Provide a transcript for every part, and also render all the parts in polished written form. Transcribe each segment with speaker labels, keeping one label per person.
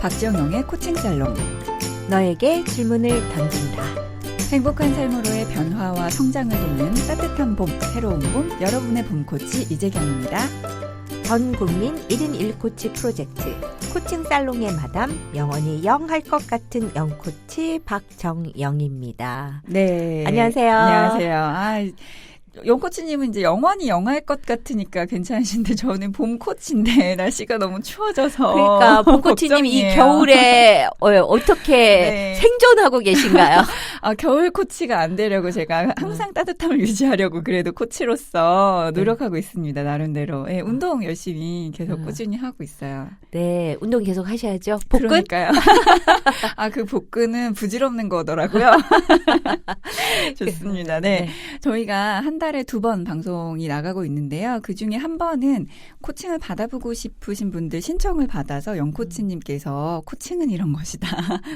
Speaker 1: 박정영의 코칭 살롱.
Speaker 2: 너에게 질문을 던진다.
Speaker 1: 행복한 삶으로의 변화와 성장을 돕는 따뜻한 봄, 새로운 봄, 여러분의 봄 코치 이재경입니다.
Speaker 2: 전 국민 1인 1코치 프로젝트 코칭 살롱의 마담, 영원히 영 할 것 같은 영코치 박정영입니다.
Speaker 1: 네.
Speaker 2: 안녕하세요.
Speaker 1: 안녕하세요. 영코치님은 이제 영원히 영할 것 같으니까 괜찮으신데 저는 봄 코치인데 날씨가 너무 추워져서
Speaker 2: 그러니까 봄 코치님이 이 겨울에 어떻게
Speaker 1: 네.
Speaker 2: 생존하고 계신가요?
Speaker 1: 겨울 코치가 안 되려고 제가 항상 따뜻함을 유지하려고 그래도 코치로서 노력하고 있습니다. 나름대로. 네, 운동 열심히 계속 꾸준히 하고 있어요.
Speaker 2: 네, 운동 계속 하셔야죠. 복근?
Speaker 1: 그러니까요. 그 복근은 부질없는 거더라고요. 좋습니다. 네. 저희가 한 달에 2번 방송이 나가고 있는데요. 그중에 한 번은 코칭을 받아보고 싶으신 분들 신청을 받아서 영코치님께서 코칭은 이런 것이다.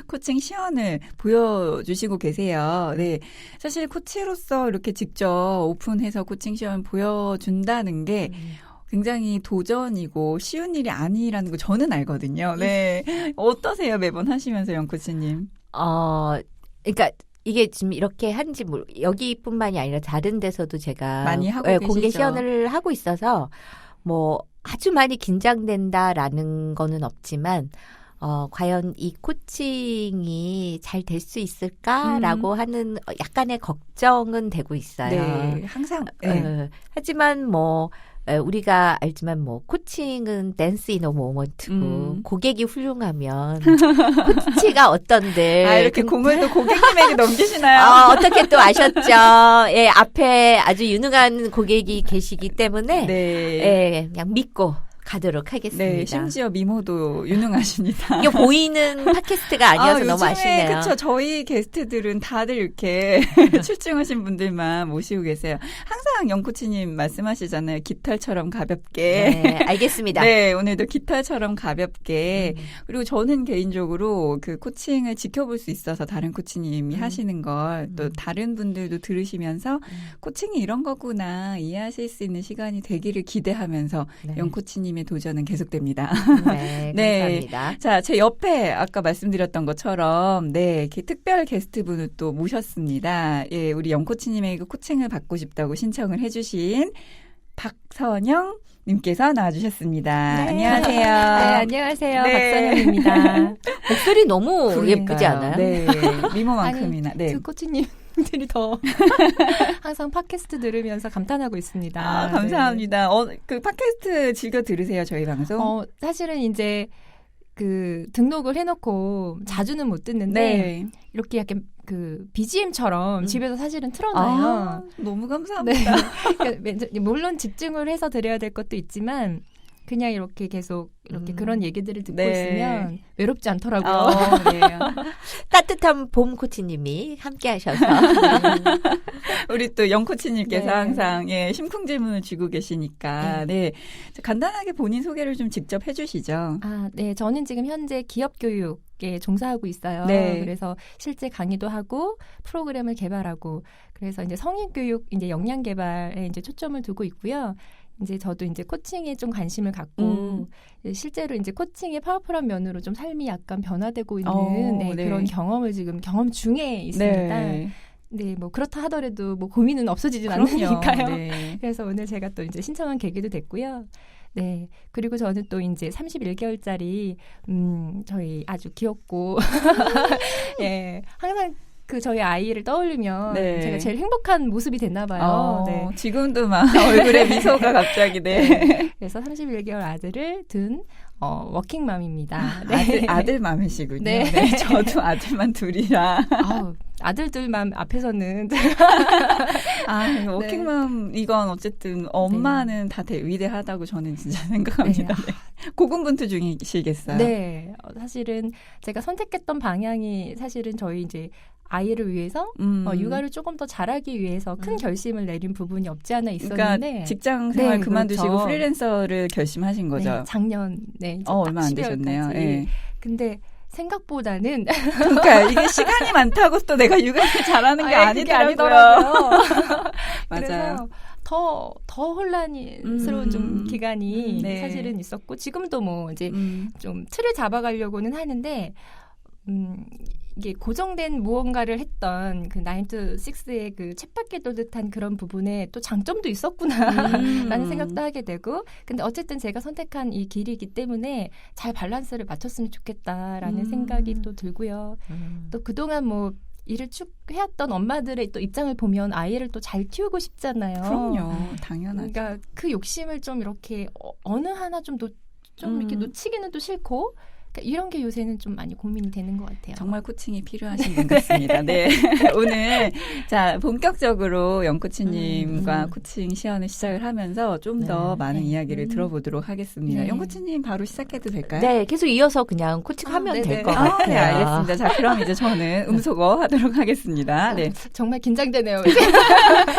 Speaker 1: 코칭 시연을 보여주시고 계세요. 네. 사실 코치로서 이렇게 직접 오픈해서 코칭 시연 보여준다는 게 굉장히 도전이고 쉬운 일이 아니라는 거 저는 알거든요. 네. 어떠세요? 매번 하시면서 영코치님?
Speaker 2: 그러니까 이게 지금 이렇게 한지 여기뿐만이 아니라 다른 데서도 제가
Speaker 1: 많이 하고
Speaker 2: 공개
Speaker 1: 계시죠.
Speaker 2: 시연을 하고 있어서 뭐 아주 많이 긴장된다라는 거는 없지만 과연 이 코칭이 잘 될 수 있을까라고 하는 약간의 걱정은 되고 있어요.
Speaker 1: 네, 항상. 네.
Speaker 2: 하지만 우리가 알지만 코칭은 댄스 이너 모먼트고 고객이 훌륭하면 코치가 어떤들
Speaker 1: 이렇게 공을 또 고객님에게 넘기시나요?
Speaker 2: 어떻게 또 아셨죠? 예, 앞에 아주 유능한 고객이 계시기 때문에 예, 그냥 믿고 가도록 하겠습니다.
Speaker 1: 네, 심지어 미모도 유능하십니다.
Speaker 2: 이게 보이는 팟캐스트가 아니어서 너무 아쉽네요.
Speaker 1: 그렇죠. 저희 게스트들은 다들 이렇게 출중하신 분들만 모시고 계세요. 항상 영코치님 말씀하시잖아요. 깃털처럼 가볍게.
Speaker 2: 네, 알겠습니다.
Speaker 1: 네, 오늘도 깃털처럼 가볍게. 그리고 저는 개인적으로 그 코칭을 지켜볼 수 있어서 다른 코치님이 하시는 걸 또 다른 분들도 들으시면서 코칭이 이런 거구나 이해하실 수 있는 시간이 되기를 기대하면서 영코치님 도전은 계속됩니다.
Speaker 2: 네, 감사합니다.
Speaker 1: 네. 자, 제 옆에 아까 말씀드렸던 것처럼 이렇게 특별 게스트분을 또 모셨습니다. 예, 우리 영코치님에게 코칭을 받고 싶다고 신청을 해주신 박선영 님께서 나와주셨습니다.
Speaker 3: 네.
Speaker 1: 안녕하세요.
Speaker 3: 네, 안녕하세요. 박선영입니다.
Speaker 2: 목소리 너무
Speaker 1: 그러니까요.
Speaker 2: 예쁘지 않아요?
Speaker 1: 네, 미모만큼이나. 네.
Speaker 3: 두 코치님들이 더 항상 팟캐스트 들으면서 감탄하고 있습니다.
Speaker 1: 감사합니다. 그 팟캐스트 즐겨 들으세요, 저희 방송?
Speaker 3: 사실은 이제 등록을 해놓고 자주는 못 듣는데 이렇게 약간 BGM처럼 집에서 사실은 틀어놔요.
Speaker 1: 너무 감사합니다.
Speaker 3: 그러니까 물론 집중을 해서 들어야 될 것도 있지만 그냥 이렇게 계속 이렇게 그런 얘기들을 듣고 있으면 외롭지 않더라고요.
Speaker 1: 네.
Speaker 2: 따뜻한 봄 코치님이 함께 하셔서.
Speaker 1: 우리 또 영코치님께서
Speaker 3: 네.
Speaker 1: 항상 심쿵 질문을 주고 계시니까 간단하게 본인 소개를 좀 직접 해주시죠.
Speaker 3: 네. 저는 지금 현재 기업 교육에 종사하고 있어요.
Speaker 1: 네.
Speaker 3: 그래서 실제 강의도 하고 프로그램을 개발하고 그래서 이제 성인 교육, 이제 역량 개발에 이제 초점을 두고 있고요. 이제 저도 이제 코칭에 좀 관심을 갖고 실제로 이제 코칭의 파워풀한 면으로 좀 삶이 약간 변화되고 있는 그런 경험을 지금 경험 중에 있습니다. 네, 그렇다 하더라도 고민은 없어지진 않으니까요.
Speaker 1: 네.
Speaker 3: 그래서 오늘 제가 또 이제 신청한 계기도 됐고요. 네. 그리고 저는 또 이제 31개월짜리 저희 아주 귀엽고 예, 항상 저희 아이를 떠올리면 제가 제일 행복한 모습이 됐나 봐요. 네.
Speaker 1: 지금도 막 얼굴에 미소가 갑자기
Speaker 3: 그래서 31개월 아들을 둔 워킹맘입니다.
Speaker 1: 아들맘이시군요.
Speaker 3: 네.
Speaker 1: 저도 아들만 둘이라.
Speaker 3: 아들들만 앞에서는
Speaker 1: 워킹맘 이건 어쨌든 엄마는 다 위대하다고 저는 진짜 생각합니다. 고군분투 중이시겠어요?
Speaker 3: 네. 사실은 제가 선택했던 방향이 사실은 저희 이제 아이를 위해서 육아를 조금 더 잘하기 위해서 큰 결심을 내린 부분이 없지 않아 있었는데
Speaker 1: 그러니까 직장 생활 그만두시고
Speaker 3: 그렇죠.
Speaker 1: 프리랜서를 결심하신 거죠?
Speaker 3: 작년
Speaker 1: 얼마 안 되셨네요.
Speaker 3: 근데 생각보다는
Speaker 1: 그러니까 이게 시간이 많다고 또 내가 육아를 잘하는 게
Speaker 3: 그게
Speaker 1: 아니더라고요.
Speaker 3: 아니더라고요.
Speaker 1: 맞아요.
Speaker 3: 그래서 더 혼란스러운 좀 기간이
Speaker 1: 네.
Speaker 3: 사실은 있었고 지금도 뭐 이제
Speaker 1: 음.
Speaker 3: 좀 틀을 잡아가려고는 하는데 이게 고정된 무언가를 했던 그 9 to 6의 그 쳇바퀴 돌듯한 그런 부분에 또 장점도 있었구나라는 생각도 하게 되고 근데 어쨌든 제가 선택한 이 길이기 때문에 잘 밸런스를 맞췄으면 좋겠다라는 생각이 또 들고요. 또 그동안 뭐 일을 쭉 해왔던 엄마들의 또 입장을 보면 아이를 또 잘 키우고 싶잖아요.
Speaker 1: 그럼요. 당연하죠.
Speaker 3: 그러니까 그 욕심을 좀 이렇게 어느 하나 좀 이렇게 놓치기는 또 싫고 그러니까 이런 게 요새는 좀 많이 고민이 되는 것 같아요.
Speaker 1: 정말 코칭이 필요하신 분 같습니다. 네. 오늘 자 본격적으로 영코치님과 코칭 시연을 시작을 하면서 좀 더 많은 이야기를 들어보도록 하겠습니다.
Speaker 3: 네.
Speaker 1: 영코치님 바로 시작해도 될까요?
Speaker 2: 네, 계속 이어서 그냥 코칭하면 될 것 같아요.
Speaker 1: 네, 알겠습니다. 자, 그럼 이제 저는 음소거 하도록 하겠습니다. 네.
Speaker 3: 정말 긴장되네요. 이제.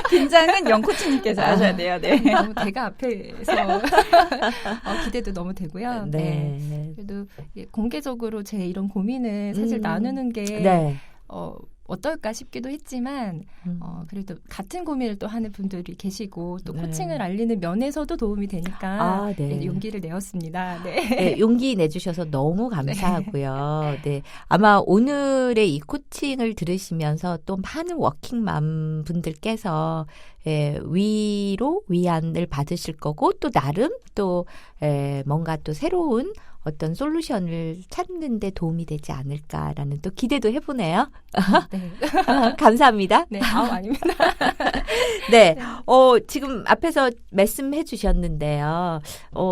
Speaker 1: 긴장은 영코치님께서 하셔야 돼요. 네.
Speaker 3: 너무 대가 앞에서 기대도 너무 되고요.
Speaker 2: 네.
Speaker 3: 그래도 공개적으로 제 이런 고민을 사실 나누는 게
Speaker 2: 네.
Speaker 3: 어떨까 싶기도 했지만 그래도 같은 고민을 또 하는 분들이 계시고 또
Speaker 2: 네.
Speaker 3: 코칭을 알리는 면에서도 도움이 되니까
Speaker 2: 네.
Speaker 3: 용기를 내었습니다. 네.
Speaker 2: 네, 용기 내주셔서 너무 감사하고요. 네. 아마 오늘의 이 코칭을 들으시면서 또 많은 워킹맘 분들께서 위로, 위안을 받으실 거고 또 나름 또 뭔가 또 새로운 어떤 솔루션을 찾는 데 도움이 되지 않을까라는 또 기대도 해보네요.
Speaker 3: 네.
Speaker 2: 감사합니다.
Speaker 3: 네. 아닙니다.
Speaker 2: 네. 지금 앞에서 말씀해 주셨는데요.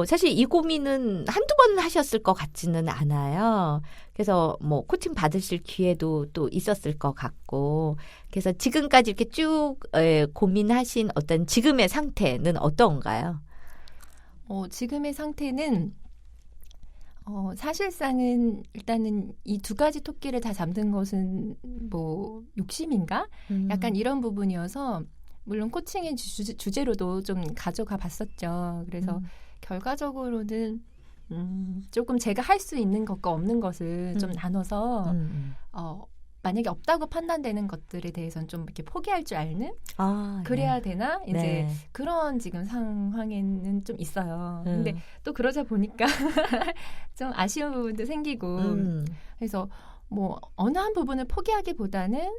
Speaker 2: 사실 이 고민은 한두 번 하셨을 것 같지는 않아요. 그래서 뭐 코칭 받으실 기회도 또 있었을 것 같고. 그래서 지금까지 이렇게 쭉 고민하신 어떤 지금의 상태는 어떤가요?
Speaker 3: 지금의 상태는 사실상은 일단은 이 두 가지 토끼를 다 잡는 것은 뭐 욕심인가? 약간 이런 부분이어서 물론 코칭의 주제로도 좀 가져가 봤었죠. 그래서 결과적으로는 조금 제가 할 수 있는 것과 없는 것을 좀 나눠서 만약에 없다고 판단되는 것들에 대해서는 좀 이렇게 포기할 줄 알는 그래야 되나 이제
Speaker 2: 네.
Speaker 3: 그런 지금 상황에는 좀 있어요. 근데 또 그러자 보니까 좀 아쉬운 부분도 생기고 그래서 뭐 어느 한 부분을 포기하기보다는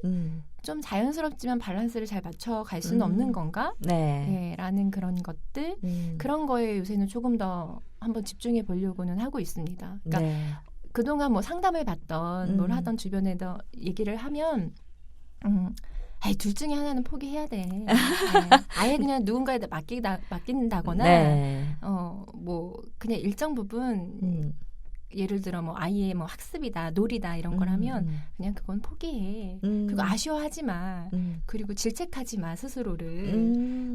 Speaker 3: 좀 자연스럽지만 밸런스를 잘 맞춰 갈 수는 없는 건가?
Speaker 2: 네.
Speaker 3: 라는 그런 것들 그런 거에 요새는 조금 더 한번 집중해 보려고는 하고 있습니다. 그러니까
Speaker 2: 네.
Speaker 3: 그동안 뭐 상담을 받던 뭘 하던 주변에서 얘기를 하면 둘 중에 하나는 포기해야 돼. 네. 아예 그냥 누군가에 맡긴다거나
Speaker 2: 네.
Speaker 3: 뭐 그냥 일정 부분 예를 들어 뭐 아이의 뭐 학습이다, 놀이다 이런 걸 하면 그냥 그건 포기해. 그리고 아쉬워하지 마. 그리고 질책하지 마 스스로를.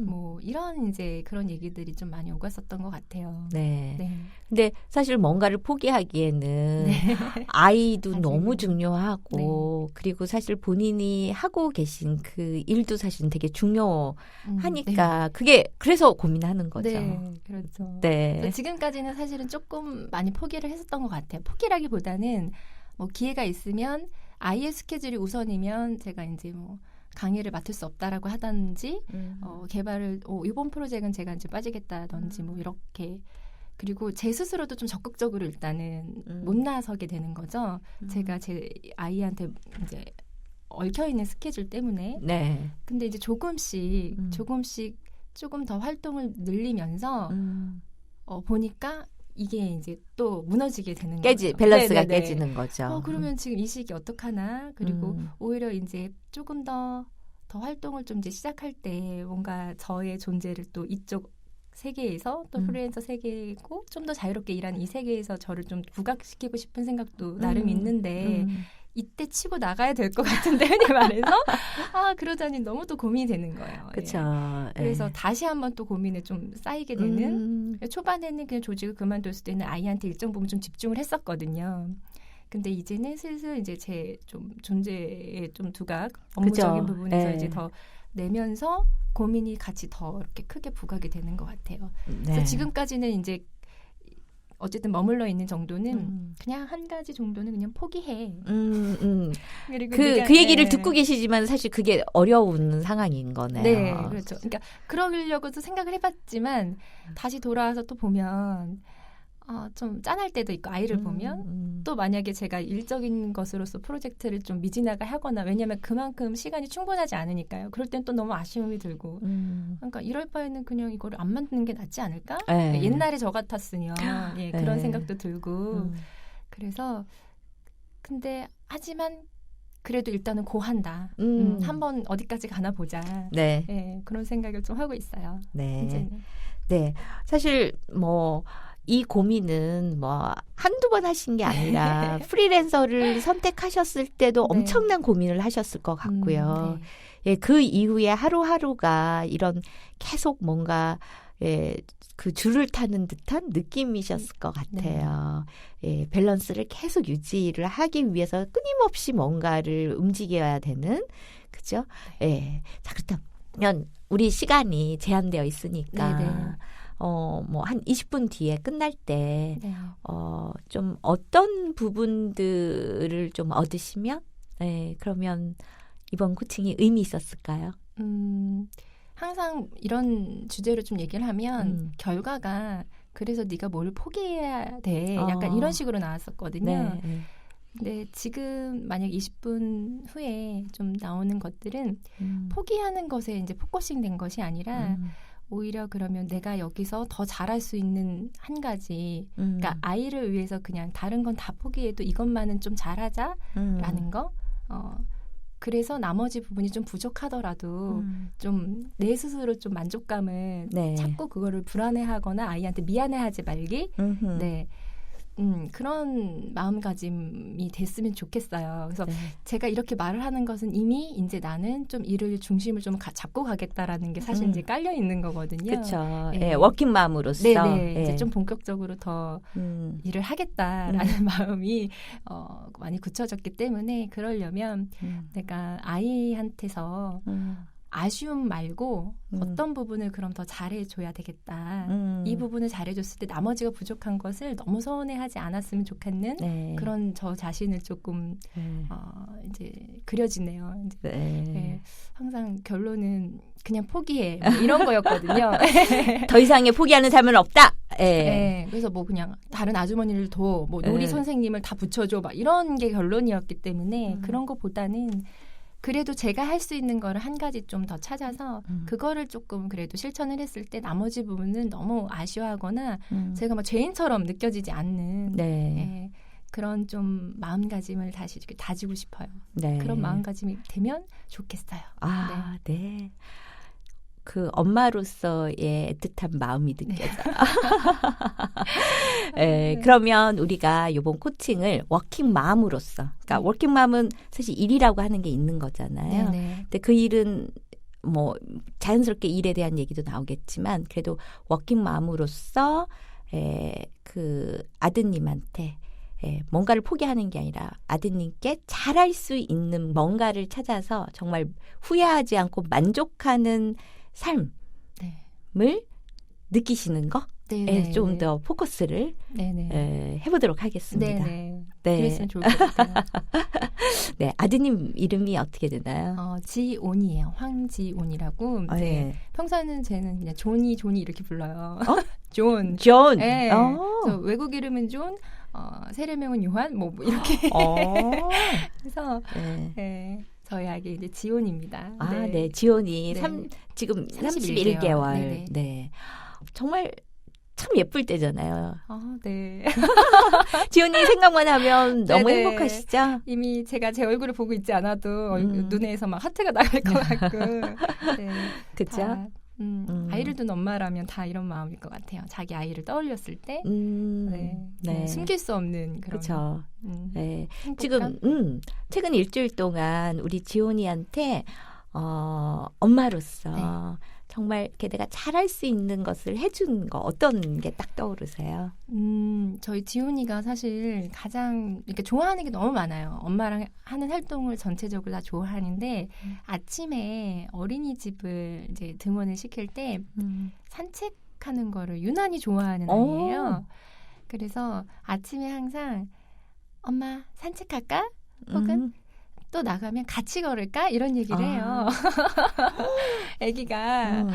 Speaker 3: 뭐 이런 이제 그런 얘기들이 좀 많이 오갔었던 것 같아요.
Speaker 2: 네.
Speaker 3: 네.
Speaker 2: 근데 사실 뭔가를 포기하기에는 아이도 너무 중요하고 그리고 사실 본인이 하고 계신 그 일도 사실 되게 중요하니까 그게 그래서 고민하는 거죠.
Speaker 3: 네, 그렇죠.
Speaker 2: 네.
Speaker 3: 지금까지는 사실은 조금 많이 포기를 했었던 것 같아요. 포기라기보다는 뭐 기회가 있으면 아이의 스케줄이 우선이면 제가 이제 뭐 강의를 맡을 수 없다라고 하든지 개발을 이번 프로젝트는 제가 이제 빠지겠다든지 뭐 이렇게 그리고 제 스스로도 좀 적극적으로 일단은 못 나서게 되는 거죠. 제가 제 아이한테 이제 얽혀 있는 스케줄 때문에.
Speaker 2: 네.
Speaker 3: 근데 이제 조금씩 조금 더 활동을 늘리면서 보니까 이게 이제 또 무너지게 되는 거죠.
Speaker 2: 밸런스가 깨지는 거죠.
Speaker 3: 그러면 지금 이 시기 어떡하나? 그리고 오히려 이제 조금 더 활동을 좀 이제 시작할 때 뭔가 저의 존재를 또 이쪽 세계에서 또 프리랜서 세계고 좀 더 자유롭게 일하는 이 세계에서 저를 좀 부각시키고 싶은 생각도 나름 있는데 이때 치고 나가야 될 것 같은데 흔히 말해서 그러자니 너무 또 고민이 되는 거예요.
Speaker 2: 그렇죠.
Speaker 3: 예. 그래서 다시 한번 또 고민에 좀 쌓이게 되는 초반에는 그냥 조직을 그만뒀을 때는 아이한테 일정 부분 좀 집중을 했었거든요. 근데 이제는 슬슬 이제 제 좀 존재의 좀 두각 업무적인
Speaker 2: 그죠.
Speaker 3: 부분에서
Speaker 2: 네.
Speaker 3: 이제 더 내면서 고민이 같이 더 이렇게 크게 부각이 되는 것 같아요.
Speaker 2: 네.
Speaker 3: 그래서 지금까지는 이제 어쨌든 머물러 있는 정도는 그냥 한 가지 정도는 그냥 포기해. 그리고
Speaker 2: 그 얘기를
Speaker 3: 네.
Speaker 2: 듣고 계시지만 사실 그게 어려운 상황인 거네요.
Speaker 3: 네, 그렇죠. 그러니까 그러려고도 생각을 해봤지만 다시 돌아와서 또 보면 좀 짠할 때도 있고 아이를 보면 또 만약에 제가 일적인 것으로서 프로젝트를 좀 미진하게 하거나 왜냐하면 그만큼 시간이 충분하지 않으니까요. 그럴 땐 또 너무 아쉬움이 들고 그러니까 이럴 바에는 그냥 이거를 안 만드는 게 낫지 않을까?
Speaker 2: 네.
Speaker 3: 옛날에 저 같았으면 예, 그런
Speaker 2: 네.
Speaker 3: 생각도 들고 그래서 근데 하지만 그래도 일단은 고한다. 한번 어디까지 가나 보자.
Speaker 2: 네.
Speaker 3: 예, 그런 생각을 좀 하고 있어요.
Speaker 2: 네.
Speaker 3: 이제는.
Speaker 2: 네. 사실 이 고민은 한두 번 하신 게 아니라 프리랜서를 선택하셨을 때도
Speaker 3: 네.
Speaker 2: 엄청난 고민을 하셨을 것 같고요.
Speaker 3: 네.
Speaker 2: 예, 그 이후에 하루하루가 이런 계속 뭔가 그 줄을 타는 듯한 느낌이셨을 것 같아요. 예, 밸런스를 계속 유지를 하기 위해서 끊임없이 뭔가를 움직여야 되는 그죠? 예. 자, 그렇다면 우리 시간이 제한되어 있으니까
Speaker 3: 네, 네.
Speaker 2: 한 20분 뒤에 끝날 때
Speaker 3: 네.
Speaker 2: 좀 어떤 부분들을 좀 얻으시면 그러면 이번 코칭이 의미 있었을까요?
Speaker 3: 항상 이런 주제로 좀 얘기를 하면 결과가 그래서 네가 뭘 포기해야 돼. 약간 이런 식으로 나왔었거든요.
Speaker 2: 네.
Speaker 3: 근데 지금 만약 20분 후에 좀 나오는 것들은 포기하는 것에 이제 포커싱 된 것이 아니라 오히려 그러면 내가 여기서 더 잘할 수 있는 한 가지 그러니까 아이를 위해서 그냥 다른 건 다 포기해도 이것만은 좀 잘하자라는 거 그래서 나머지 부분이 좀 부족하더라도 좀 내 스스로 좀 만족감을
Speaker 2: 네.
Speaker 3: 찾고 그거를 불안해하거나 아이한테 미안해하지 말기 네. 그런 마음가짐이 됐으면 좋겠어요. 그래서
Speaker 2: 네.
Speaker 3: 제가 이렇게 말을 하는 것은 이미 이제 나는 좀 일을 중심을 좀 잡고 가겠다라는 게 사실 이제 깔려 있는 거거든요.
Speaker 2: 그렇죠.
Speaker 3: 네.
Speaker 2: 예, 워킹맘으로서
Speaker 3: 네네.
Speaker 2: 예.
Speaker 3: 이제 좀 본격적으로 더 일을 하겠다라는 마음이 많이 굳혀졌기 때문에 그러려면 내가 아이한테서 아쉬움 말고 어떤 부분을 그럼 더 잘해줘야 되겠다. 이 부분을 잘해줬을 때 나머지가 부족한 것을 너무 서운해하지 않았으면 좋겠는
Speaker 2: 네.
Speaker 3: 그런 저 자신을 조금 이제 그려지네요. 이제 네. 항상 결론은 그냥 포기해 뭐 이런 거였거든요.
Speaker 2: 더 이상의 포기하는 삶은 없다. 예.
Speaker 3: 네, 그래서 뭐 그냥 다른 아주머니를 둬, 뭐 놀이 선생님을 다 붙여줘, 막 이런 게 결론이었기 때문에 그런 것보다는 그래도 제가 할 수 있는 거를 한 가지 좀 더 찾아서 그거를 조금 그래도 실천을 했을 때 나머지 부분은 너무 아쉬워하거나 제가 막 죄인처럼 느껴지지 않는
Speaker 2: 네.
Speaker 3: 그런 좀 마음가짐을 다시 이렇게 다지고 싶어요.
Speaker 2: 네.
Speaker 3: 그런 마음가짐이 되면 좋겠어요.
Speaker 2: 아, 네. 그 엄마로서의 애틋한 마음이 느껴져요. 네, 그러면 우리가 이번 코칭을 워킹맘으로서, 그러니까 워킹맘은 사실 일이라고 하는 게 있는 거잖아요.
Speaker 3: 네네.
Speaker 2: 근데 그 일은 뭐 자연스럽게 일에 대한 얘기도 나오겠지만 그래도 워킹맘으로서 그 아드님한테 뭔가를 포기하는 게 아니라 아드님께 잘할 수 있는 뭔가를 찾아서 정말 후회하지 않고 만족하는 삶을 느끼시는 거 좀 더 포커스를 해보도록 하겠습니다.
Speaker 3: 네네.
Speaker 2: 네.
Speaker 3: 그랬으면 좋을 것 같아요.
Speaker 2: 네, 아드님 이름이 어떻게 되나요?
Speaker 3: 지온이에요. 황지온이라고.
Speaker 2: 네.
Speaker 3: 평소에는 쟤는 그냥 존이 이렇게 불러요.
Speaker 2: 존.
Speaker 3: 네. 그래서 외국 이름은 존, 세례명은 요한, 뭐 이렇게. 그래서 저희 아기 이제 지온입니다.
Speaker 2: 네, 지온이
Speaker 3: 네.
Speaker 2: 지금
Speaker 3: 31개월.
Speaker 2: 31개월. 네. 정말 참 예쁠 때잖아요.
Speaker 3: 네.
Speaker 2: 지온이 생각만 하면 너무
Speaker 3: 네네.
Speaker 2: 행복하시죠?
Speaker 3: 이미 제가 제 얼굴을 보고 있지 않아도 눈에서 막 하트가 나갈 것 같고. 네.
Speaker 2: 그렇죠?
Speaker 3: 아이를 둔 엄마라면 다 이런 마음일 것 같아요. 자기 아이를 떠올렸을 때 숨길 수 없는 그런.
Speaker 2: 그렇죠. 네.
Speaker 3: 행복감?
Speaker 2: 지금 최근 일주일 동안 우리 지온이한테 엄마로서 정말 이렇게 내가 잘할 수 있는 것을 해준 거 어떤 게 딱 떠오르세요?
Speaker 3: 저희 지훈이가 사실 가장 이렇게 좋아하는 게 너무 많아요. 엄마랑 하는 활동을 전체적으로 다 좋아하는데 아침에 어린이집을 이제 등원을 시킬 때 산책하는 거를 유난히 좋아하는 아이예요. 그래서 아침에 항상 엄마 산책할까? 혹은 또 나가면 같이 걸을까? 이런 얘기를 해요. 아기가.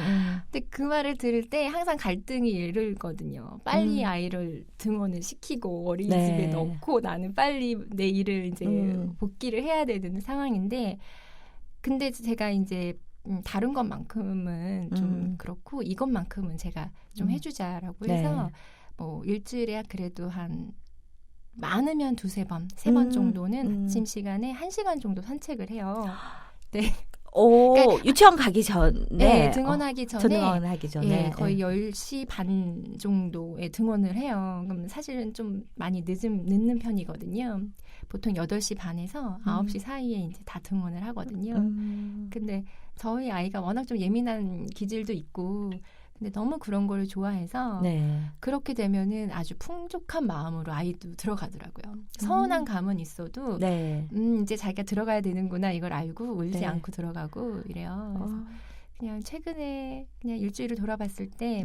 Speaker 3: 근데 그 말을 들을 때 항상 갈등이 일거든요. 빨리 아이를 등원을 시키고 어린이집에 넣고 나는 빨리 내 일을 이제 복귀를 해야 되는 상황인데 근데 제가 이제 다른 것만큼은 좀 그렇고 이것만큼은 제가 좀 해주자라고 해서 뭐 일주일에 그래도 한 많으면 2-3번, 3번 정도는 아침 시간에 1시간 정도 산책을 해요. 네.
Speaker 2: 오,
Speaker 3: 그러니까
Speaker 2: 유치원 가기 전에.
Speaker 3: 네, 등원하기 전에.
Speaker 2: 등원하기 전에.
Speaker 3: 예, 거의 10시 반 정도에 등원을 해요. 그럼 사실은 좀 많이 늦는 편이거든요. 보통 8시 반에서 9시 사이에 이제 다 등원을 하거든요. 근데 저희 아이가 워낙 좀 예민한 기질도 있고 근데 너무 그런 걸 좋아해서 그렇게 되면은 아주 풍족한 마음으로 아이도 들어가더라고요. 서운한 감은 있어도 이제 자기가 들어가야 되는구나 이걸 알고 울지 않고 들어가고 이래요. 그래서 그냥 최근에 그냥 일주일을 돌아봤을 때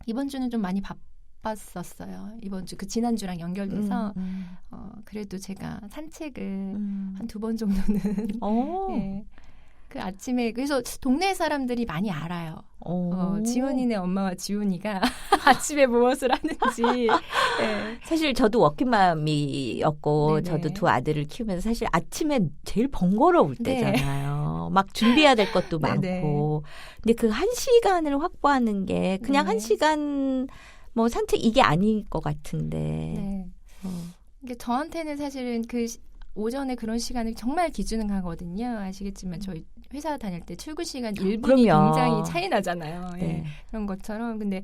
Speaker 3: 이번 주는 좀 많이 바빴었어요. 이번 주 그 지난주랑 연결돼서 그래도 제가 산책을 한 2번 정도는 네. 그 아침에 그래서 동네 사람들이 많이 알아요. 지원이네 엄마와 지훈이가 아침에 무엇을 하는지. 네.
Speaker 2: 사실 저도 워킹맘이었고
Speaker 3: 네네.
Speaker 2: 저도 2 아들을 키우면서 사실 아침에 제일 번거로울 때잖아요. 막 준비해야 될 것도 많고. 근데 그 1시간을 확보하는 게 그냥 1시간 뭐 산책 이게 아닐 것 같은데.
Speaker 3: 이게 저한테는 사실은 그 오전에 그런 시간을 정말 기준하거든요. 아시겠지만 저희 회사 다닐 때 출근 시간 1분이 굉장히 차이 나잖아요. 예. 그런 것처럼. 근데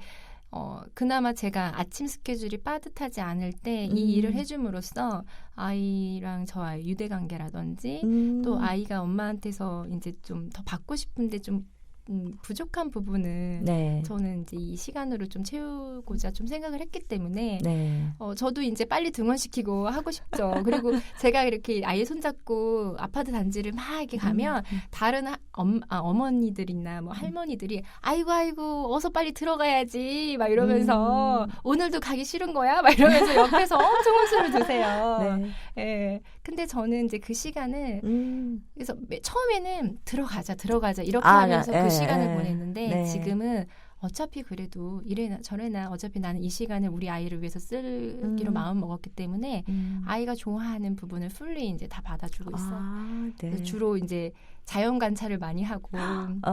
Speaker 3: 그나마 제가 아침 스케줄이 빠듯하지 않을 때 이 일을 해줌으로써 아이랑 저와의 유대관계라든지 또 아이가 엄마한테서 이제 좀 더 받고 싶은데 좀 부족한 부분은 저는 이제 이 시간으로 좀 채우고자 좀 생각을 했기 때문에 저도 이제 빨리 등원시키고 하고 싶죠. 그리고 제가 이렇게 아이 손잡고 아파트 단지를 막 이렇게 가면 다른 어머니들이나 뭐 할머니들이 아이고 어서 빨리 들어가야지 막 이러면서 오늘도 가기 싫은 거야? 막 이러면서 옆에서 엄청 혼수를 드세요. 예. 근데 저는 이제 그 시간을 그래서 처음에는 들어가자 이렇게 하면서 그 시간을 보냈는데 지금은 어차피 그래도 이래나 저래나 어차피 나는 이 시간을 우리 아이를 위해서 쓰기로 마음 먹었기 때문에 아이가 좋아하는 부분을 풀리 이제 다 받아주고 있어요. 주로 이제 자연 관찰을 많이 하고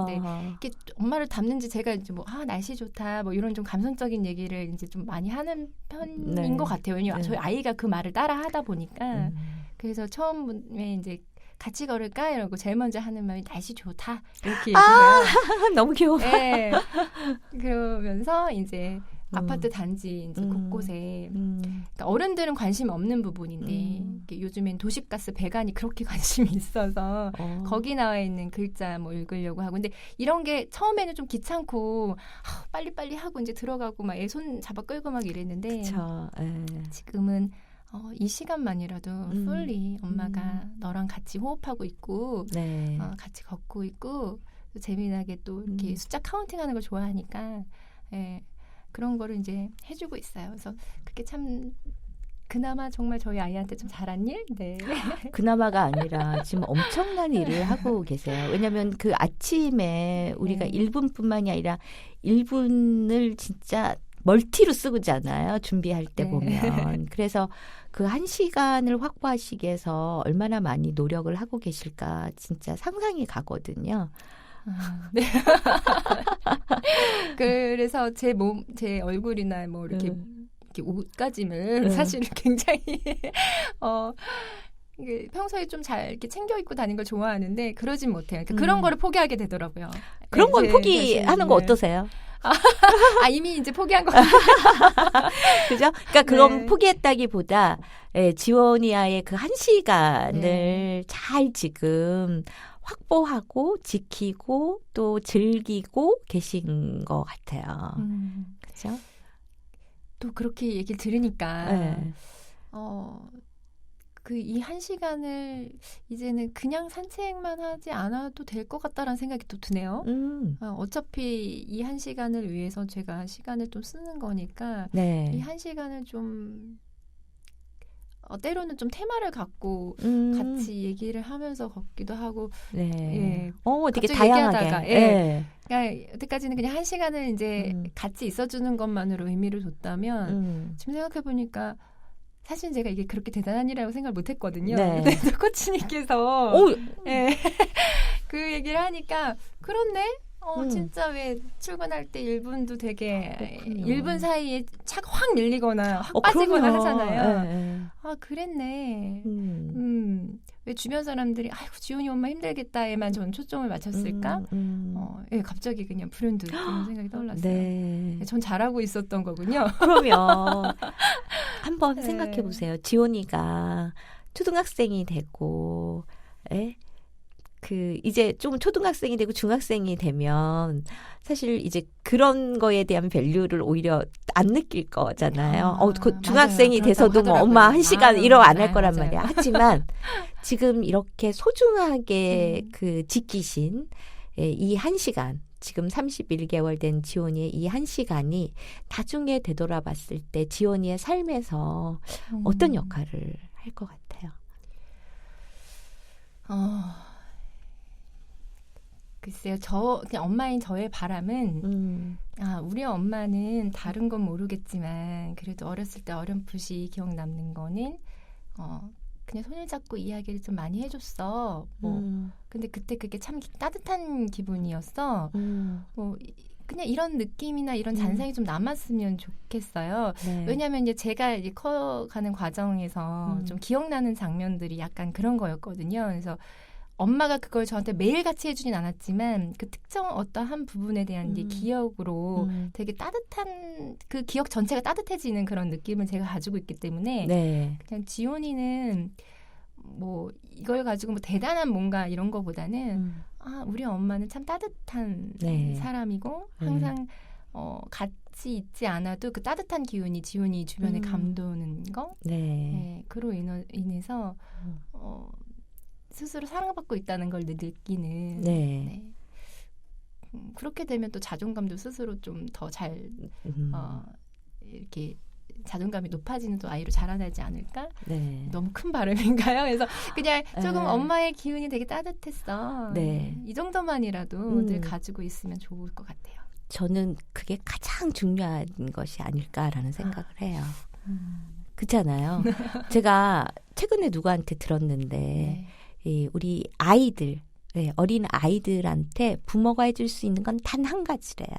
Speaker 3: 이렇게 엄마를 닮는지 제가 이제 뭐 날씨 좋다 뭐 이런 좀 감성적인 얘기를 이제 좀 많이 하는 편인 것 같아요. 왜냐면 저희 아이가 그 말을 따라 하다 보니까 그래서 처음에 이제 같이 걸을까? 이러고 제일 먼저 하는 말이 날씨 좋다. 이렇게 얘기해요.
Speaker 2: 너무 귀여워.
Speaker 3: 네. 그러면서 이제 아파트 단지 이제 곳곳에 그러니까 어른들은 관심 없는 부분인데 요즘엔 도시가스 배관이 그렇게 관심이 있어서 거기 나와 있는 글자 뭐 읽으려고 하고 근데 이런 게 처음에는 좀 귀찮고 빨리빨리 하고 이제 들어가고 막 애 손 잡아 끌고 막 이랬는데 지금은 이 시간만이라도 풀리 엄마가 너랑 같이 호흡하고 있고 같이 걷고 있고 또 재미나게 또 이렇게 숫자 카운팅하는 걸 좋아하니까 그런 거를 이제 해주고 있어요. 그래서 그게 참 그나마 정말 저희 아이한테 좀 잘한 일? 네.
Speaker 2: 그나마가 아니라 지금 엄청난 일을 하고 계세요. 왜냐하면 그 아침에 우리가 1분뿐만이 아니라 1분을 진짜 멀티로 쓰고잖아요. 준비할 때 보면. 그래서 그 1시간을 확보하시기 위해서 얼마나 많이 노력을 하고 계실까 진짜 상상이 가거든요.
Speaker 3: 네. 그래서 제 얼굴이나 뭐 이렇게 옷가짐을 사실 굉장히 평소에 좀 잘 이렇게 챙겨 입고 다니는 걸 좋아하는데 그러진 못해요. 그러니까 그런 거를 포기하게 되더라고요.
Speaker 2: 그런 건 포기하는 거 어떠세요?
Speaker 3: 이미 이제 포기한 거
Speaker 2: 그죠? 그러니까 그건 포기했다기보다 지원이와의 그 1시간을 잘 지금 확보하고 지키고 또 즐기고 계신 것 같아요. 그렇죠?
Speaker 3: 또 그렇게 얘기를 들으니까 이 1시간을 이제는 그냥 산책만 하지 않아도 될 것 같다라는 생각이 또 드네요. 어차피 이 1시간을 위해서 제가 시간을 또 쓰는 거니까
Speaker 2: 네.
Speaker 3: 이 1시간을 좀 때로는 좀 테마를 갖고 같이 얘기를 하면서 걷기도 하고
Speaker 2: 네.
Speaker 3: 예.
Speaker 2: 되게
Speaker 3: 갑자기
Speaker 2: 다양하게.
Speaker 3: 얘기하다가,
Speaker 2: 예.
Speaker 3: 그러니까 여태까지는 그냥 1시간을 이제 같이 있어주는 것만으로 의미를 뒀다면 지금 생각해보니까 사실 제가 이게 그렇게 대단한 일이라고 생각을 못했거든요.
Speaker 2: 네.
Speaker 3: 근데 또 코치님께서 예. 그 얘기를 하니까 그렇네? 진짜 왜 출근할 때 1분도 되게
Speaker 2: 그렇군요.
Speaker 3: 1분 사이에 차가 확 밀리거나 확 빠지거나
Speaker 2: 그럼요.
Speaker 3: 하잖아요.
Speaker 2: 예.
Speaker 3: 아, 그랬네. 왜 주변 사람들이 아이고 지훈이 엄마 힘들겠다에만 전 초점을 맞췄을까? 예, 갑자기 그냥 불현듯 그런 생각이 떠올랐어요.
Speaker 2: 네.
Speaker 3: 전 잘하고 있었던 거군요.
Speaker 2: 그러면 한번
Speaker 3: 네.
Speaker 2: 생각해 보세요. 지원이가 초등학생이 되고, 예? 이제 좀 초등학생이 되고 중학생이 되면 사실 이제 그런 거에 대한 밸류를 오히려 안 느낄 거잖아요. 곧 중학생이
Speaker 3: 맞아요.
Speaker 2: 돼서도
Speaker 3: 그렇다고
Speaker 2: 뭐 엄마
Speaker 3: 하더라고요.
Speaker 2: 1시간 이러 안 할
Speaker 3: 맞아요.
Speaker 2: 거란
Speaker 3: 맞아요.
Speaker 2: 말이야. 하지만 지금 이렇게 소중하게 지키신 이 1시간, 지금 31개월 된 지원이의 이 1시간이 나중에 되돌아봤을 때 지원이의 삶에서 어떤 역할을 할 것 같아요?
Speaker 3: 글쎄요, 그냥 엄마인 저의 바람은, 우리 엄마는 다른 건 모르겠지만, 그래도 어렸을 때 어렴풋이 기억 남는 거는, 그냥 손을 잡고 이야기를 좀 많이 해줬어. 근데 그때 그게 참 따뜻한 기분이었어. 그냥 이런 느낌이나 이런 잔상이 좀 남았으면 좋겠어요.
Speaker 2: 네.
Speaker 3: 왜냐하면 이제 제가 이제 커가는 과정에서 좀 기억나는 장면들이 약간 그런 거였거든요. 그래서 엄마가 그걸 저한테 매일같이 해주진 않았지만 그 특정 어떤 한 부분에 대한 이제 기억으로 되게 따뜻한 그 기억 전체가 따뜻해지는 그런 느낌을 제가 가지고 있기 때문에
Speaker 2: 네.
Speaker 3: 그냥 지훈이는 뭐 이걸 가지고 뭐 대단한 뭔가 이런 거보다는 우리 엄마는 참 따뜻한
Speaker 2: 네.
Speaker 3: 사람이고 항상 같이 있지 않아도 그 따뜻한 기운이 지훈이 주변에 감도는 거
Speaker 2: 네.
Speaker 3: 그로 인해서 스스로 사랑받고 있다는 걸 느끼는.
Speaker 2: 네.
Speaker 3: 그렇게 되면 또 자존감도 스스로 좀 더 잘 이렇게 자존감이 높아지는 또 아이로 자라나지 않을까?
Speaker 2: 네.
Speaker 3: 너무 큰 발음인가요? 그래서 그냥 조금
Speaker 2: 네.
Speaker 3: 엄마의 기운이 되게 따뜻했어.
Speaker 2: 네.
Speaker 3: 이 정도만이라도 늘 가지고 있으면 좋을 것 같아요.
Speaker 2: 저는 그게 가장 중요한 것이 아닐까라는 생각을 해요. 그렇잖아요. 제가 최근에 누구한테 들었는데
Speaker 3: 네.
Speaker 2: 우리 아이들, 어린 아이들한테 부모가 해줄 수 있는 건 단 한 가지래요.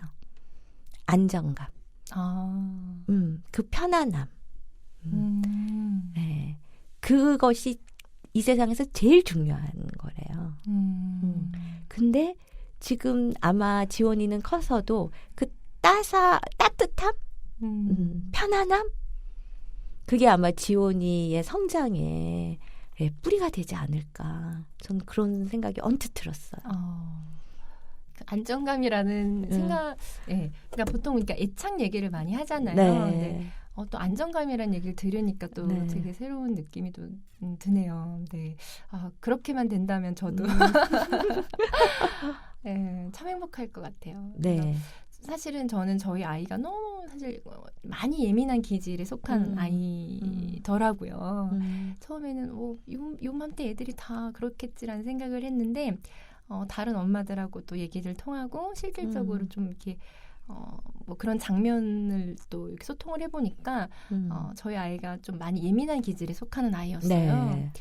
Speaker 2: 안정감. 그 편안함. 네. 그것이 이 세상에서 제일 중요한 거래요. 근데 지금 아마 지원이는 커서도 그 따뜻함? 편안함? 그게 아마 지원이의 성장에 뿌리가 되지 않을까. 전 그런 생각이 언뜻 들었어요.
Speaker 3: 안정감이라는 생각, 그러니까 보통 그러니까 애착 얘기를 많이 하잖아요.
Speaker 2: 네.
Speaker 3: 근데 또 안정감이라는 얘기를 들으니까 또
Speaker 2: 네.
Speaker 3: 되게 새로운 느낌이 또 드네요. 네. 그렇게만 된다면 저도 참 행복할 것 같아요.
Speaker 2: 네.
Speaker 3: 사실은 저는 저희 아이가 너무 사실 많이 예민한 기질에 속한 아이더라고요. 처음에는 요맘때 애들이 다 그렇겠지라는 생각을 했는데 다른 엄마들하고 또 얘기를 통하고 실질적으로 좀 이렇게 뭐 그런 장면을 또 이렇게 소통을 해보니까 저희 아이가 좀 많이 예민한 기질에 속하는 아이였어요.
Speaker 2: 네.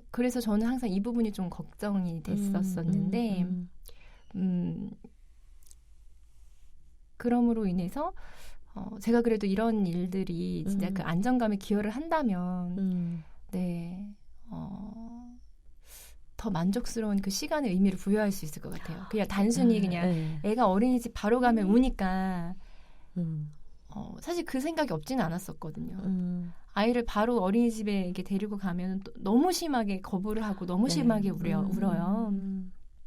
Speaker 3: 그래서 저는 항상 이 부분이 좀 걱정이 됐었었는데 그럼으로 인해서 제가 그래도 이런 일들이 진짜 그 안정감에 기여를 한다면 더 만족스러운 그 시간의 의미를 부여할 수 있을 것 같아요. 그냥 단순히 그냥 애가 어린이집 바로 가면 우니까 사실 그 생각이 없지는 않았었거든요. 아이를 바로 어린이집에 이렇게 데리고 가면 또 너무 심하게 거부를 하고 너무 심하게 울어요.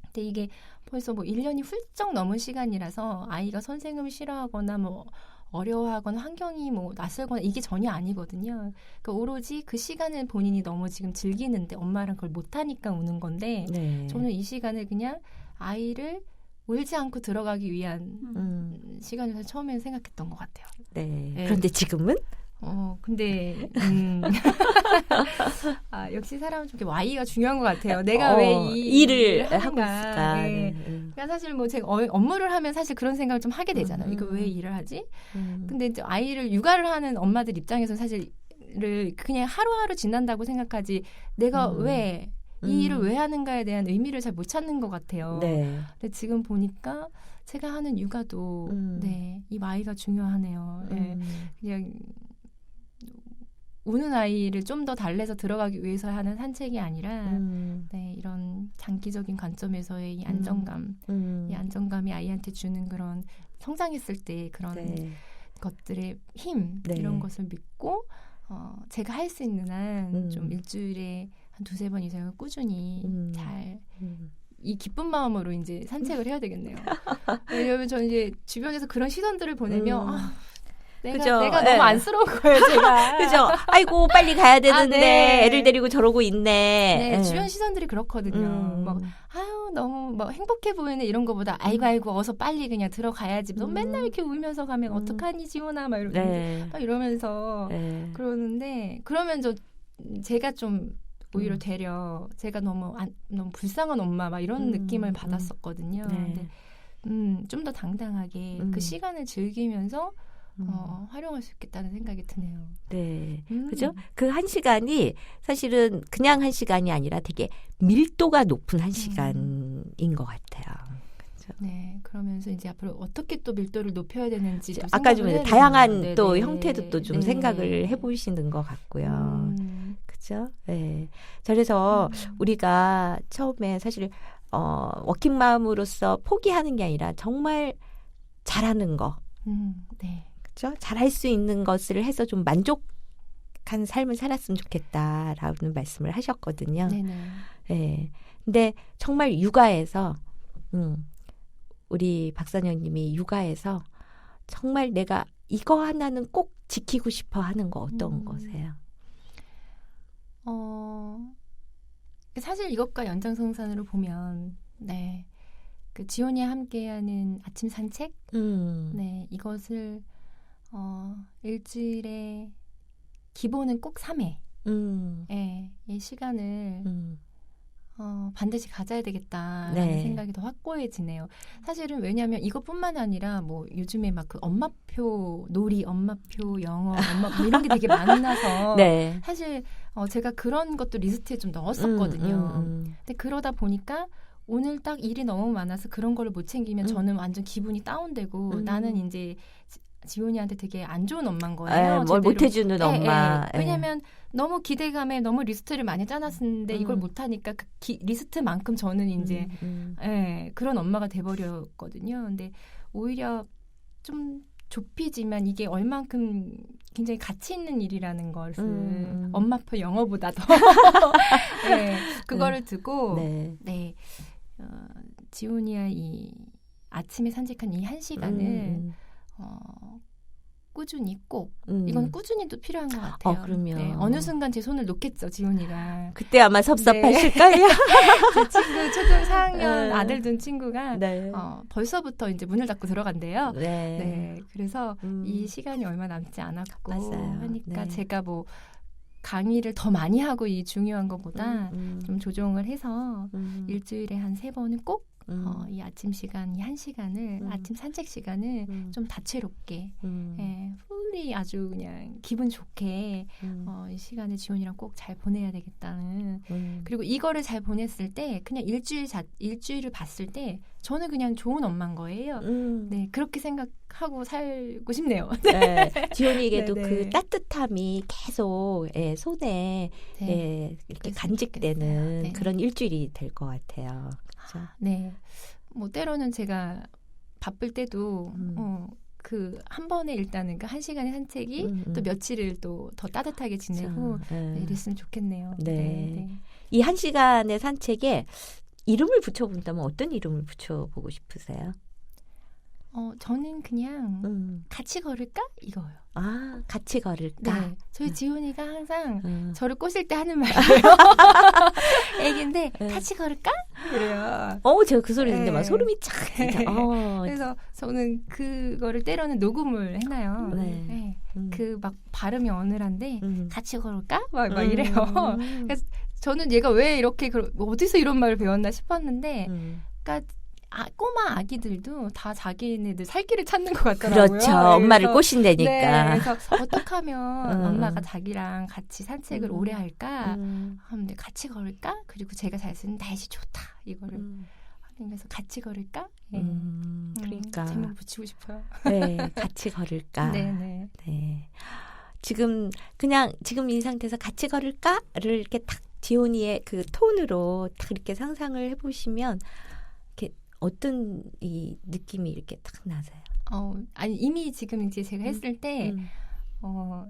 Speaker 3: 근데 이게 벌써 뭐 1년이 훌쩍 넘은 시간이라서 아이가 선생님을 싫어하거나 뭐 어려워하거나 환경이 뭐 낯설거나 이게 전혀 아니거든요. 그러니까 오로지 그 시간을 본인이 너무 지금 즐기는데 엄마랑 그걸 못하니까 우는 건데
Speaker 2: 네.
Speaker 3: 저는 이 시간을 그냥 아이를 울지 않고 들어가기 위한 시간을 처음에는 생각했던 것 같아요.
Speaker 2: 네.
Speaker 3: 네.
Speaker 2: 그런데 지금은?
Speaker 3: 근데 역시 사람은 좀 이렇게 Y가 중요한 것 같아요. 내가 왜 이
Speaker 2: 일을
Speaker 3: 하는가.
Speaker 2: 하고 있을까?
Speaker 3: 네.
Speaker 2: 네.
Speaker 3: 그러니까 사실 뭐 제가 업무를 하면 사실 그런 생각을 좀 하게 되잖아요. 이거 왜 일을 하지? 근데 이제 아이를 육아를 하는 엄마들 입장에서 사실 그냥 하루하루 지난다고 생각하지 내가 왜 이 일을 왜 하는가에 대한 의미를 잘 못 찾는 것 같아요.
Speaker 2: 네.
Speaker 3: 근데 지금 보니까 제가 하는 육아도 이 Y가 중요하네요. 네. 그냥 우는 아이를 좀 더 달래서 들어가기 위해서 하는 산책이 아니라 네, 이런 장기적인 관점에서의 이 안정감, 이 안정감이 아이한테 주는 그런 성장했을 때 그런
Speaker 2: 네.
Speaker 3: 것들의 힘
Speaker 2: 네.
Speaker 3: 이런 것을 믿고 제가 할 수 있는 한 좀 일주일에 한 2-3번 이상은 꾸준히 잘 이 기쁜 마음으로 이제 산책을 해야 되겠네요. 왜냐하면 저는 이제 주변에서 그런 시선들을 보내면
Speaker 2: 그죠?
Speaker 3: 내가 너무 안쓰러운 거예요, 제가.
Speaker 2: 그죠? 아이고 빨리 가야 되는데
Speaker 3: 네.
Speaker 2: 애를 데리고 저러고 있네.
Speaker 3: 네,
Speaker 2: 네.
Speaker 3: 주변 시선들이 그렇거든요. 막 아유 너무 막 행복해 보이네 이런 거보다 아이고 어서 빨리 그냥 들어가야지. 너 맨날 이렇게 울면서 가면 어떡하니 지훈아 막 이러면서
Speaker 2: 네.
Speaker 3: 그러는데 그러면 제가 좀 오히려 되려 제가 너무 불쌍한 엄마 막 이런 느낌을 받았었거든요.
Speaker 2: 네.
Speaker 3: 근데 좀 더 당당하게 그 시간을 즐기면서 활용할 수 있겠다는 생각이 드네요.
Speaker 2: 네. 그죠? 그 1시간이 사실은 그냥 1시간이 아니라 되게 밀도가 높은 1시간인 것 같아요. 그죠?
Speaker 3: 네. 그러면서 이제 앞으로 어떻게 또 밀도를 높여야 되는지
Speaker 2: 아까 좀 다양한
Speaker 3: 네네.
Speaker 2: 또 형태도 또 좀
Speaker 3: 네.
Speaker 2: 생각을 해보시는 것 같고요. 그죠? 네. 그래서 우리가 처음에 사실 워킹맘으로서 포기하는 게 아니라 정말 잘하는 거.
Speaker 3: 네.
Speaker 2: 그죠? 잘할 수 있는 것을 해서 좀 만족한 삶을 살았으면 좋겠다라는 말씀을 하셨거든요.
Speaker 3: 네네.
Speaker 2: 네. 근데 정말 육아에서 우리 박선영님이 육아에서 정말 내가 이거 하나는 꼭 지키고 싶어 하는 거 어떤 거세요?
Speaker 3: 사실 이것과 연장선상으로 보면 네. 그 지온이와 함께하는 아침 산책 네, 이것을 일주일에 기본은 꼭 3회 네, 이 시간을 반드시 가져야 되겠다라는
Speaker 2: 네.
Speaker 3: 생각이 더 확고해지네요. 사실은 왜냐하면 이것뿐만 아니라 뭐 요즘에 막 그 엄마표 놀이, 엄마표 영어, 엄마 이런 게 되게 많아서
Speaker 2: 네.
Speaker 3: 사실 제가 그런 것도 리스트에 좀 넣었었거든요. 근데 그러다 보니까 오늘 딱 일이 너무 많아서 그런 거를 못 챙기면 저는 완전 기분이 다운되고 나는 이제 지훈이한테 되게 안 좋은 엄마인 거예요.
Speaker 2: 뭘 못해주는 엄마.
Speaker 3: 왜냐하면 너무 기대감에 너무 리스트를 많이 짜놨었는데 이걸 못하니까 그 리스트만큼 저는 이제 그런 엄마가 돼버렸거든요. 근데 오히려 좀 좁히지만 이게 얼만큼 굉장히 가치 있는 일이라는 것을 엄마표 영어보다 더 네, 그거를 두고 네. 지훈이와 이 아침에 산책한 이 1시간을 꾸준히 꼭 이건 꾸준히도 필요한 것 같아요.
Speaker 2: 그럼요.
Speaker 3: 네, 어느 순간 제 손을 놓겠죠, 지훈이가.
Speaker 2: 그때 아마 섭섭하실까요?
Speaker 3: 제 친구 초등 4학년 아들 둔 친구가
Speaker 2: 네.
Speaker 3: 벌써부터 이제 문을 닫고 들어간대요.
Speaker 2: 네.
Speaker 3: 네, 그래서 이 시간이 얼마 남지 않았고
Speaker 2: 맞아요.
Speaker 3: 하니까
Speaker 2: 네.
Speaker 3: 제가 뭐 강의를 더 많이 하고 이 중요한 것보다 좀 조정을 해서 일주일에 한 3번은 꼭 이 아침 시간, 이 1시간을 아침 산책 시간을 좀 다채롭게 풀리 아주 그냥 기분 좋게 이 시간을 지훈이랑 꼭 잘 보내야 되겠다는 그리고 이거를 잘 보냈을 때 그냥 일주일을 봤을 때 저는 그냥 좋은 엄마인 거예요. 네, 그렇게 생각하고 살고 싶네요.
Speaker 2: 네. 지훈이에게도
Speaker 3: 네네.
Speaker 2: 그 따뜻함이 계속 손에 이렇게 간직되는
Speaker 3: 네.
Speaker 2: 그런 일주일이 될 것 같아요. 그렇죠?
Speaker 3: 네. 뭐 때로는 제가 바쁠 때도 그 한 번에 일단은 그 1시간의 산책이 또 며칠을 또 더 따뜻하게 지내고 네, 이랬으면 좋겠네요.
Speaker 2: 네. 이 1시간의 산책에 이름을 붙여본다면 어떤 이름을 붙여보고 싶으세요?
Speaker 3: 저는 그냥 같이 걸을까? 이거요.
Speaker 2: 아, 같이 걸을까?
Speaker 3: 네. 저희 지훈이가 항상
Speaker 2: 음.
Speaker 3: 저를 꼬실 때 하는 말이에요. 애기인데 같이 걸을까? 그래요.
Speaker 2: 제가 그 소리 듣는데
Speaker 3: 네.
Speaker 2: 막 소름이 착 진짜.
Speaker 3: 그래서 저는 그거를 때로는 녹음을 해놔요.
Speaker 2: 네.
Speaker 3: 네. 그 막 발음이 어눌한데 같이 걸을까? 막
Speaker 2: 음.
Speaker 3: 이래요. 그래서 저는 얘가 왜 이렇게 어디서 이런 말을 배웠나 싶었는데, 그러니까 꼬마 아기들도 다 자기네들 살 길을 찾는 것 같더라고요.
Speaker 2: 그렇죠. 엄마를
Speaker 3: 그래서
Speaker 2: 꼬신다니까.
Speaker 3: 네, 그래서 어떻게 하면 엄마가 자기랑 같이 산책을 오래 할까? 하는데 같이 걸을까? 그리고 제가 잘 쓰는 날씨 좋다 이거를 그래서 같이 걸을까? 네.
Speaker 2: 그러니까
Speaker 3: 제목 붙이고 싶어요.
Speaker 2: 네, 같이 걸을까?
Speaker 3: 네네.
Speaker 2: 네. 지금 이 상태에서 같이 걸을까를 이렇게 딱 지온이의 그 톤으로 딱 이렇게 상상을 해보시면 이렇게 어떤 이 느낌이 이렇게 딱 나세요?
Speaker 3: 아니 이미 지금 이제 제가 했을 때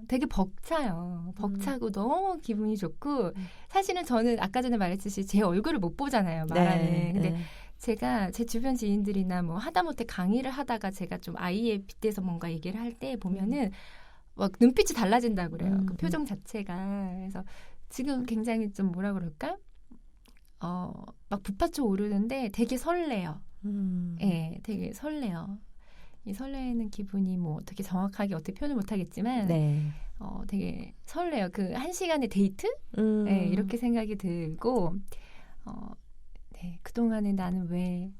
Speaker 3: 되게 벅차요. 벅차고 너무 기분이 좋고 사실은 저는 아까 전에 말했듯이 제 얼굴을 못 보잖아요. 말하는.
Speaker 2: 네,
Speaker 3: 근데
Speaker 2: 네.
Speaker 3: 제가 제 주변 지인들이나 뭐 하다못해 강의를 하다가 제가 좀 아이에 빗대서 뭔가 얘기를 할 때 보면은 막 눈빛이 달라진다고 그래요. 그 표정 자체가. 그래서 지금 굉장히 좀 뭐라 그럴까? 막 붓받쳐 오르는데 되게 설레요. 예, 되게 설레요. 이 설레는 기분이 뭐 어떻게 정확하게 어떻게 표현을 못하겠지만
Speaker 2: 네.
Speaker 3: 되게 설레요. 그 1시간의 데이트? 네, 이렇게 생각이 들고 네, 그동안에 나는 왜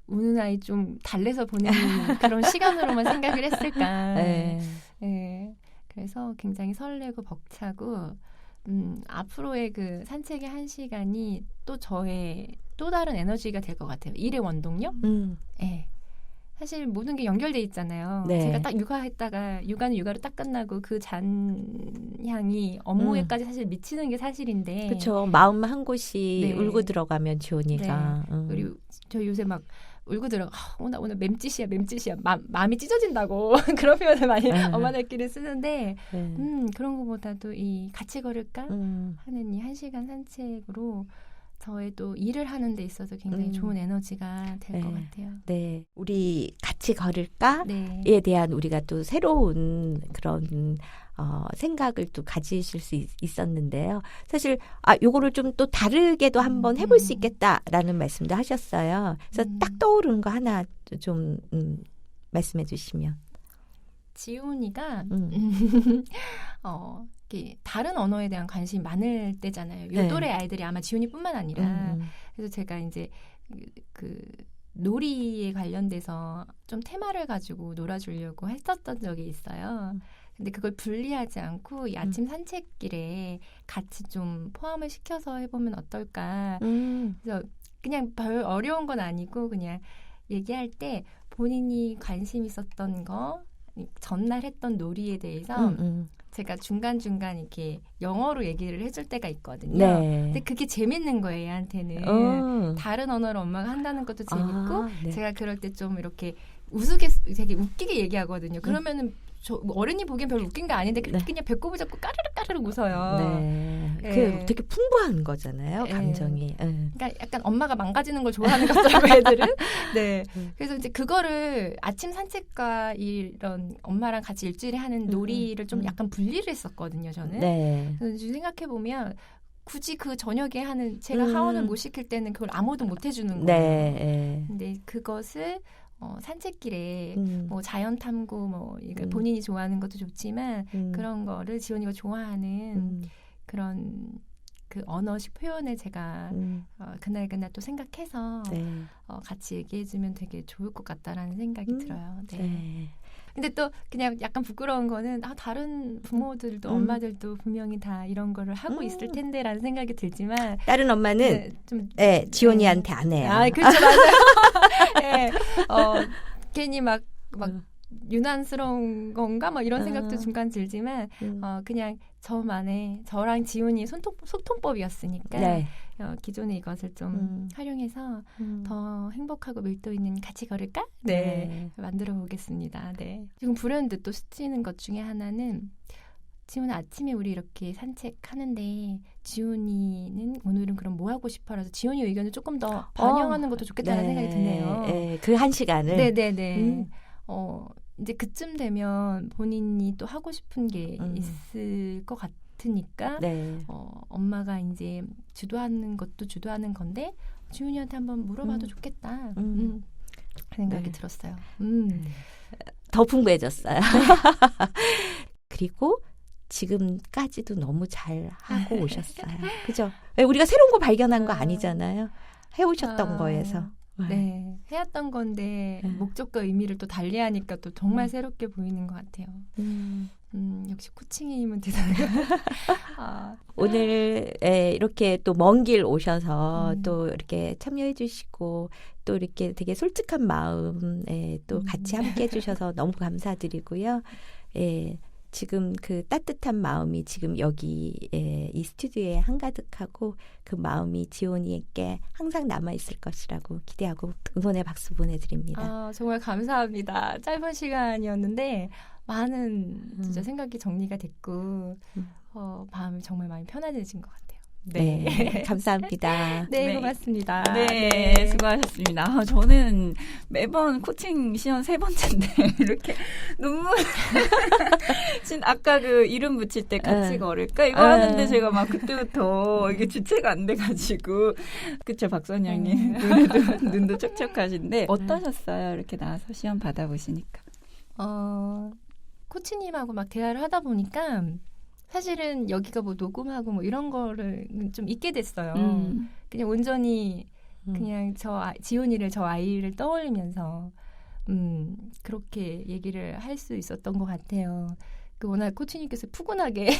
Speaker 3: 우는 아이 좀 달래서 보내는 그런 시간으로만 생각을 했을까.
Speaker 2: 네.
Speaker 3: 네, 그래서 굉장히 설레고 벅차고 앞으로의 그 산책의 1시간이 또 저의 또 다른 에너지가 될 것 같아요. 일의 원동력? 네. 사실 모든 게 연결돼 있잖아요.
Speaker 2: 네.
Speaker 3: 제가 딱 육아는 육아로 딱 끝나고 그 잔향이 업무에까지 사실 미치는 게 사실인데.
Speaker 2: 그렇죠. 마음 한 곳이
Speaker 3: 네.
Speaker 2: 울고 들어가면 지온이가.
Speaker 3: 네. 그리고 저 요새 막 울고 들어가. 나 오늘 맴짓이야. 마음이 찢어진다고 그런 표현을 많이 엄마들끼리 쓰는데 그런 것보다도 이 같이 걸을까 하는 이 1시간 산책으로 저의 또 일을 하는 데 있어서 굉장히 좋은 에너지가 될 것 같아요.
Speaker 2: 네, 우리 같이 걸을까에
Speaker 3: 네.
Speaker 2: 대한 우리가 또 새로운 그런 생각을 또 가지실 수 있었는데요. 사실 요거를 좀 또 다르게도 한번 해볼 수 있겠다라는 말씀도 하셨어요. 그래서 딱 떠오르는 거 하나 좀 말씀해 주시면.
Speaker 3: 지훈이가 다른 언어에 대한 관심이 많을 때잖아요. 요 또래 아이들이 아마 지훈이뿐만 아니라 그래서 제가 이제 그 놀이에 관련돼서 좀 테마를 가지고 놀아주려고 했었던 적이 있어요. 근데 그걸 분리하지 않고 이 아침 산책길에 같이 좀 포함을 시켜서 해보면 어떨까. 그래서 그냥 별 어려운 건 아니고 그냥 얘기할 때 본인이 관심 있었던 거 전날 했던 놀이에 대해서 제가 중간중간 이렇게 영어로 얘기를 해줄 때가 있거든요.
Speaker 2: 네.
Speaker 3: 근데 그게 재밌는 거예요, 얘한테는. 다른 언어를 엄마가 한다는 것도 재밌고
Speaker 2: 네.
Speaker 3: 제가 그럴 때 좀 이렇게 되게 웃기게 얘기하거든요. 그러면은 어른이 보기엔 별로 웃긴 게 아닌데 그냥 배꼽을 잡고 까르륵 웃어요.
Speaker 2: 네.
Speaker 3: 네.
Speaker 2: 그 되게 풍부한 거잖아요, 감정이.
Speaker 3: 그러니까 약간 엄마가 망가지는 걸 좋아하는 것 같더라고요, 애들은. 네. 그래서 이제 그거를 아침 산책과 이런 엄마랑 같이 일주일에 하는 놀이를 좀 약간 분리를 했었거든요, 저는.
Speaker 2: 네.
Speaker 3: 그래서 생각해보면 굳이 그 저녁에 하는 제가 하원을 못 시킬 때는 그걸 아무도 못 해주는 거예요.
Speaker 2: 네.
Speaker 3: 근데 그것을 산책길에 뭐 자연 탐구 뭐 본인이 좋아하는 것도 좋지만 그런 거를 지원이가 좋아하는 그런 그 언어식 표현을 제가 그날 또 생각해서 같이 얘기해주면 되게 좋을 것 같다라는 생각이 들어요. 네.
Speaker 2: 네.
Speaker 3: 근데 또 그냥 약간 부끄러운 거는 다른 부모들도 엄마들도 분명히 다 이런 거를 하고 있을 텐데라는 생각이 들지만
Speaker 2: 다른 엄마는
Speaker 3: 좀
Speaker 2: 지온이한테 안 해요.
Speaker 3: 그렇죠, 맞아요. 네, 괜히 막 유난스러운 건가 뭐 이런 생각도 중간 들지만 그냥 저랑 지훈이 소통법이었으니까 기존에 이것을 좀 활용해서 더 행복하고 밀도 있는 같이 걸을까? 네. 만들어 보겠습니다. 네. 지금 불현듯 또 스치는 것 중에 하나는 지훈아 아침에 우리 이렇게 산책하는데 지훈이는 오늘은 그럼 뭐 하고 싶어라서 지훈이 의견을 조금 더 반영하는 것도 좋겠다는 생각이 드네요.
Speaker 2: 네, 그 한 시간을.
Speaker 3: 네네네. 이제 그쯤 되면 본인이 또 하고 싶은 게 있을 것 같으니까
Speaker 2: 네.
Speaker 3: 엄마가 이제 주도하는 것도 주도하는 건데 지훈이한테 한번 물어봐도 좋겠다. 생각이
Speaker 2: 네.
Speaker 3: 들었어요.
Speaker 2: 더 풍부해졌어요. 그리고 지금까지도 너무 잘 하고 오셨어요. 그죠? 왜 우리가 새로운 거 발견한 거 아니잖아요. 해오셨던 거에서.
Speaker 3: 네, 해왔던 건데 목적과 의미를 또 달리하니까 또 정말 새롭게 보이는 것 같아요. 역시 코칭의 힘은 대단해요.
Speaker 2: 오늘 이렇게 또 먼 길 오셔서 또 이렇게 참여해 주시고 또 이렇게 되게 솔직한 마음에 또 같이 함께 해주셔서 너무 감사드리고요. 지금 그 따뜻한 마음이 지금 여기 이 스튜디오에 한가득하고 그 마음이 지온이에게 항상 남아있을 것이라고 기대하고 응원의 박수 보내드립니다.
Speaker 3: 정말 감사합니다. 짧은 시간이었는데 많은 진짜 생각이 정리가 됐고 마음이 정말 많이 편안해진 것 같아요.
Speaker 2: 네, 감사합니다.
Speaker 3: 네, 고맙습니다.
Speaker 1: 네, 수고하셨습니다. 저는 매번 코칭 시연 3번째인데 이렇게 눈물 아까 그 이름 붙일 때 같이 걸을까 이거 하는데 제가 막 그때부터 이게 주체가 안 돼가지고 그쵸 박선영님 눈도 촉촉하신데 어떠셨어요? 이렇게 나와서 시험 받아보시니까.
Speaker 3: 코치님하고 막 대화를 하다 보니까 사실은 여기가 뭐 녹음하고 뭐 이런 거를 좀 잊게 됐어요. 그냥 온전히 그냥 지훈이를 저 아이를 떠올리면서 그렇게 얘기를 할 수 있었던 것 같아요. 워낙 코치님께서 푸근하게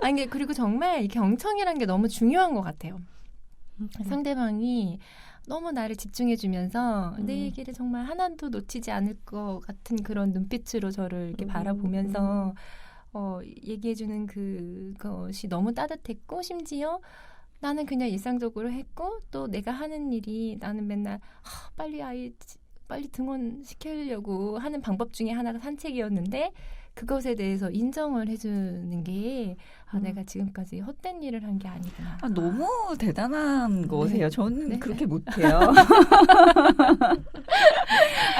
Speaker 3: 아니 그리고 정말 이 경청이라는 게 너무 중요한 것 같아요. 상대방이 너무 나를 집중해주면서 내 얘기를 정말 하나도 놓치지 않을 것 같은 그런 눈빛으로 저를 이렇게 바라보면서 얘기해주는 그것이 너무 따뜻했고 심지어 나는 그냥 일상적으로 했고 또 내가 하는 일이 나는 맨날 빨리 등원시키려고 하는 방법 중에 하나가 산책이었는데 그것에 대해서 인정을 해주는 게 내가 지금까지 헛된 일을 한 게 아니구나.
Speaker 1: 너무 대단한 거세요. 저는 그렇게 못해요.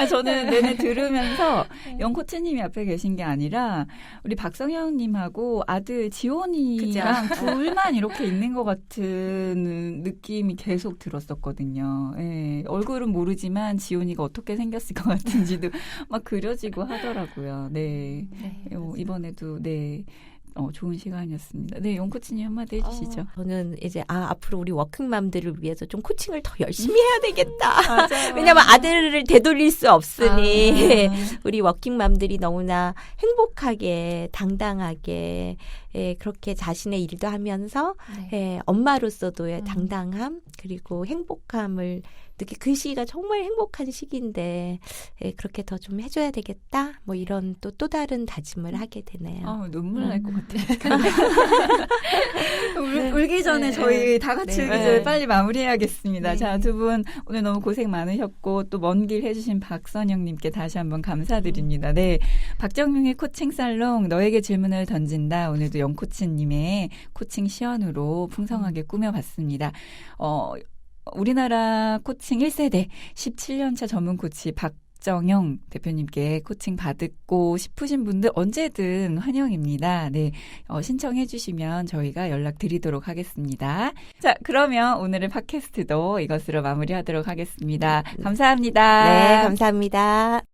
Speaker 1: 저는 내내 들으면서 영코치님이 앞에 계신 게 아니라 우리 박성영님하고 아들 지원이랑 둘만 이렇게 있는 것 같은 느낌이 계속 들었었거든요. 얼굴은 모르지만 지원이가 어떻게 생겼을 것 같은지도 막 그려지고 하더라고요. 네. 이번에도 좋은 시간이었습니다. 네, 용코치님 한마디 해주시죠.
Speaker 2: 저는 이제 앞으로 우리 워킹맘들을 위해서 좀 코칭을 더 열심히 해야 되겠다.
Speaker 1: 맞아요.
Speaker 2: 왜냐면 아들을 되돌릴 수 없으니 우리 워킹맘들이 너무나 행복하게 당당하게 그렇게 자신의 일도 하면서 엄마로서도의 당당함 그리고 행복함을 느끼 그 시기가 정말 행복한 시기인데 그렇게 더 좀 해줘야 되겠다. 뭐 이런 또 다른 다짐을 하게 되네요.
Speaker 1: 눈물 날 것 같아요. 울기 전에 저희 다 같이 울기 전에 빨리 마무리해야겠습니다. 자, 두 분 오늘 너무 고생 많으셨고 또 먼 길 해주신 박선영님께 다시 한번 감사드립니다. 네, 박정용의 코칭 살롱 너에게 질문을 던진다. 오늘도 영코치님의 코칭 시연으로 풍성하게 꾸며봤습니다. 우리나라 코칭 1세대 17년차 전문 코치 박정영 대표님께 코칭 받고 싶으신 분들 언제든 환영입니다. 네, 신청해 주시면 저희가 연락드리도록 하겠습니다. 자, 그러면 오늘의 팟캐스트도 이것으로 마무리하도록 하겠습니다. 감사합니다.
Speaker 2: 네, 감사합니다.